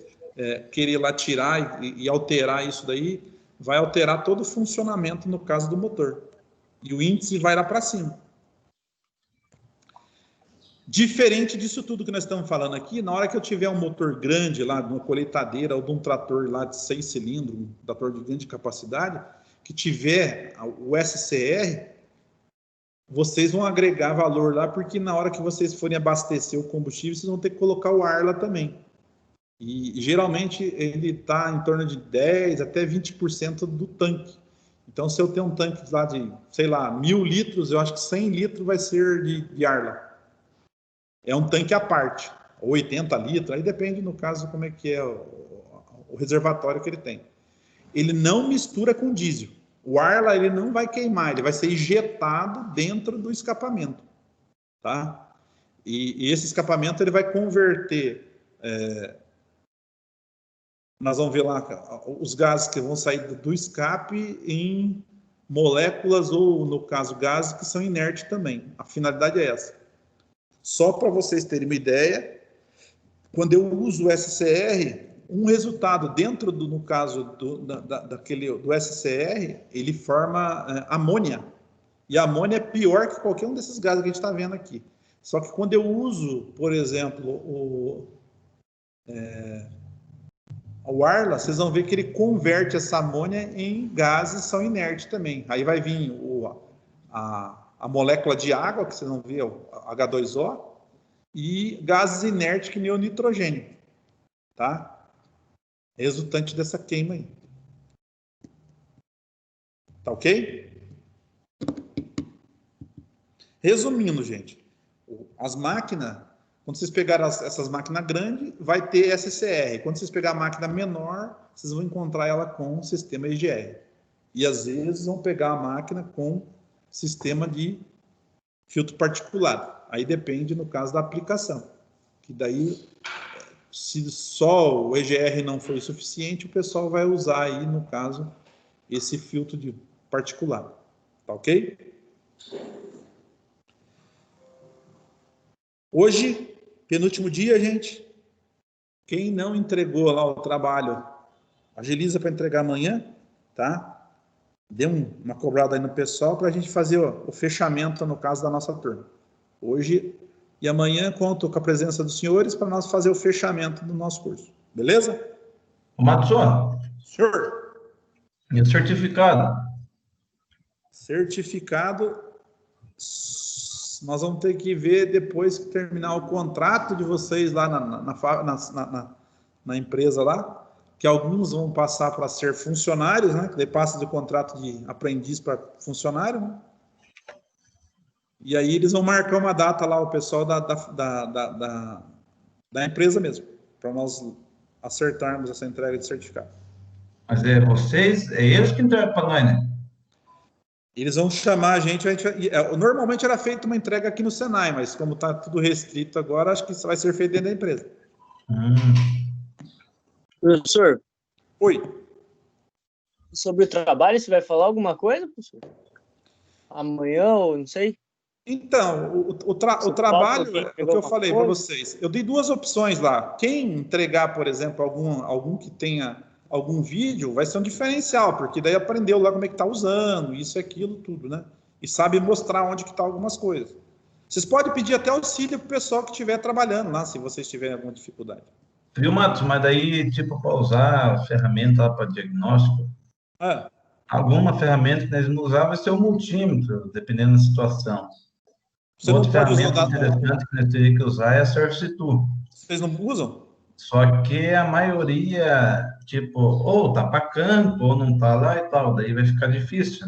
querer lá tirar e alterar isso daí, vai alterar todo o funcionamento no caso do motor. E o índice vai lá para cima. Diferente disso tudo que nós estamos falando aqui, na hora que eu tiver um motor grande lá, de uma colheitadeira ou de um trator lá de 6 cilindros, um trator de grande capacidade, que tiver o SCR, vocês vão agregar valor lá, porque na hora que vocês forem abastecer o combustível, vocês vão ter que colocar o ar lá também. E geralmente ele está em torno de 10% até 20% do tanque. Então, se eu tenho um tanque lá de, sei lá, 1.000 litros, eu acho que 100 litros vai ser de Arla. É um tanque à parte, 80 litros, aí depende, no caso, como é que é o reservatório que ele tem. Ele não mistura com diesel. O Arla, ele não vai queimar, ele vai ser injetado dentro do escapamento, tá? E esse escapamento, ele vai converter, nós vamos ver lá, os gases que vão sair do escape em moléculas, ou, no caso, gases que são inertes também. A finalidade é essa. Só para vocês terem uma ideia, quando eu uso o SCR, um resultado dentro do, no caso do SCR, ele forma amônia. E a amônia é pior que qualquer um desses gases que a gente está vendo aqui. Só que quando eu uso, por exemplo, o Arla, vocês vão ver que ele converte essa amônia em gases que são inertes também. Aí vai vir a molécula de água, que vocês vão ver, o H2O, e gases inertes que nem o nitrogênio, tá? Resultante dessa queima aí. Tá ok? Resumindo, gente, as máquinas, quando vocês pegarem essas máquinas grandes, vai ter SCR. Quando vocês pegarem a máquina menor, vocês vão encontrar ela com sistema EGR. E às vezes vão pegar a máquina com sistema de filtro particulado. Aí depende, no caso, da aplicação. Que daí, se só o EGR não for suficiente, o pessoal vai usar aí, no caso, esse filtro de particulado. Tá ok? Hoje, penúltimo dia, gente. Quem não entregou lá o trabalho, agiliza para entregar amanhã, tá? Dê uma cobrada aí no pessoal para a gente fazer o fechamento, no caso da nossa turma. Hoje e amanhã conto com a presença dos senhores para nós fazer o fechamento do nosso curso. Beleza? Matson, Senhor. e o certificado? Certificado, nós vamos ter que ver depois que terminar o contrato de vocês lá na empresa lá, que alguns vão passar para ser funcionários, né? Que daí passa do contrato de aprendiz para funcionário, né? E aí eles vão marcar uma data lá, o pessoal da empresa mesmo, para nós acertarmos essa entrega de certificado. Mas é vocês, é eles que entregam para nós, né? Eles vão chamar a gente normalmente era feita uma entrega aqui no Senai, mas como está tudo restrito agora, acho que isso vai ser feito dentro da empresa. Professor. Oi. Sobre o trabalho, você vai falar alguma coisa, professor? Amanhã ou não sei? Então, o trabalho, é o que eu falei para vocês. Eu dei duas opções lá. Quem entregar, por exemplo, algum que tenha algum vídeo, vai ser um diferencial, porque daí aprendeu lá como é que está usando, isso e aquilo, tudo, né? E sabe mostrar onde que está algumas coisas. Vocês podem pedir até auxílio para o pessoal que estiver trabalhando lá, se vocês tiverem alguma dificuldade. Viu, Matos? Mas daí, tipo, para usar a ferramenta para diagnóstico, alguma ferramenta que eles não usar vai ser o multímetro, dependendo da situação. Você outra não pode ferramenta usar interessante que nós teríamos que usar é a Surface2. Vocês não usam? Só que a maioria, tipo, ou tá para campo, ou não tá lá e tal, daí vai ficar difícil.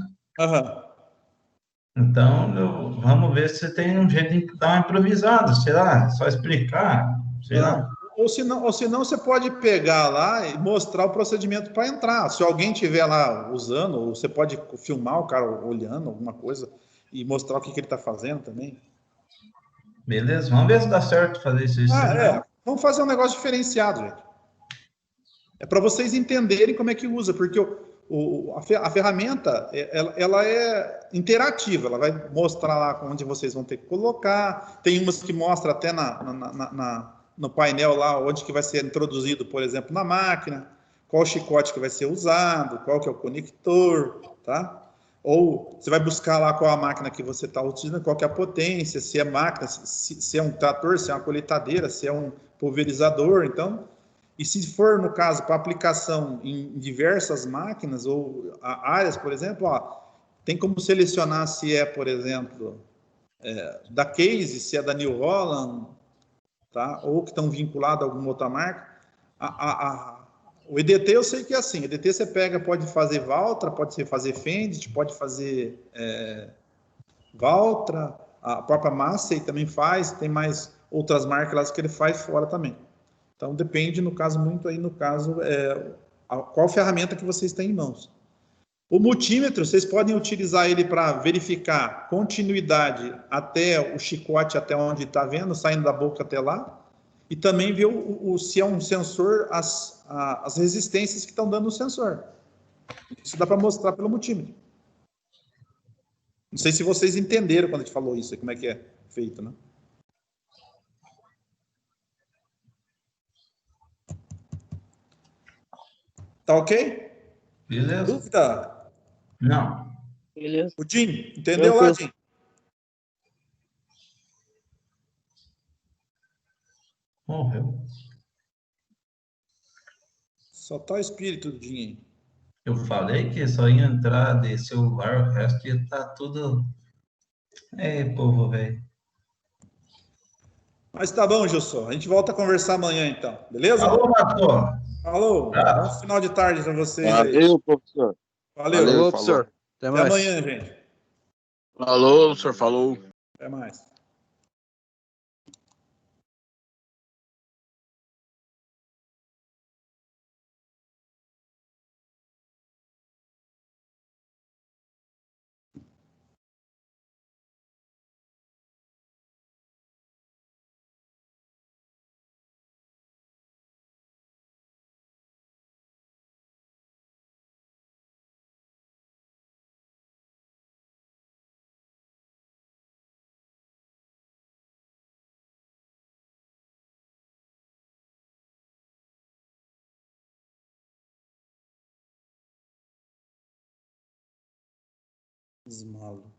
Então, vamos ver se tem um jeito de dar uma improvisada, será? Só explicar, será? Ou se não, você pode pegar lá e mostrar o procedimento para entrar. Se alguém estiver lá usando, ou você pode filmar o cara olhando alguma coisa e mostrar o que ele está fazendo também. Beleza, vamos ver se dá certo fazer isso. Vamos fazer um negócio diferenciado, gente. É para vocês entenderem como é que usa, porque a ferramenta, ela é interativa, ela vai mostrar lá onde vocês vão ter que colocar. Tem umas que mostra até no painel lá onde que vai ser introduzido, por exemplo, na máquina, qual chicote que vai ser usado, qual que é o conector, tá? Ou você vai buscar lá qual a máquina que você está utilizando, qual que é a potência, se é máquina, se é um trator, se é uma colheitadeira, se é um pulverizador, então... E se for, no caso, para aplicação em diversas máquinas ou áreas, por exemplo, tem como selecionar se é, por exemplo, da Case, se é da New Holland, tá? Ou que estão vinculados a alguma outra marca. O EDT eu sei que é assim. EDT você pega, pode fazer Valtra, pode fazer Fendt, pode fazer Valtra, a própria Massey também faz, tem mais outras marcas lá que ele faz fora também. Então depende, no caso, muito aí, no caso, qual ferramenta que vocês têm em mãos. O multímetro, vocês podem utilizar ele para verificar continuidade até o chicote, até onde está vendo, saindo da boca até lá, e também ver se é um sensor, as resistências que estão dando no sensor. Isso dá para mostrar pelo multímetro. Não sei se vocês entenderam quando a gente falou isso, como é que é feito, né? Tá ok? Beleza? Dúvida? Não. Beleza. O Jim, entendeu lá, Jim? Morreu. Só tá o espírito do Jim aí. Eu falei que só ia entrar de celular, o resto ia estar tudo. Povo, velho. Mas tá bom, Gilson. A gente volta a conversar amanhã, então. Beleza? Alô, Marco. Falou. Bom final de tarde para vocês aí. Valeu, professor. Valeu. Valeu, professor. Até amanhã, gente. Falou, professor. Falou. Até mais. Esmalo.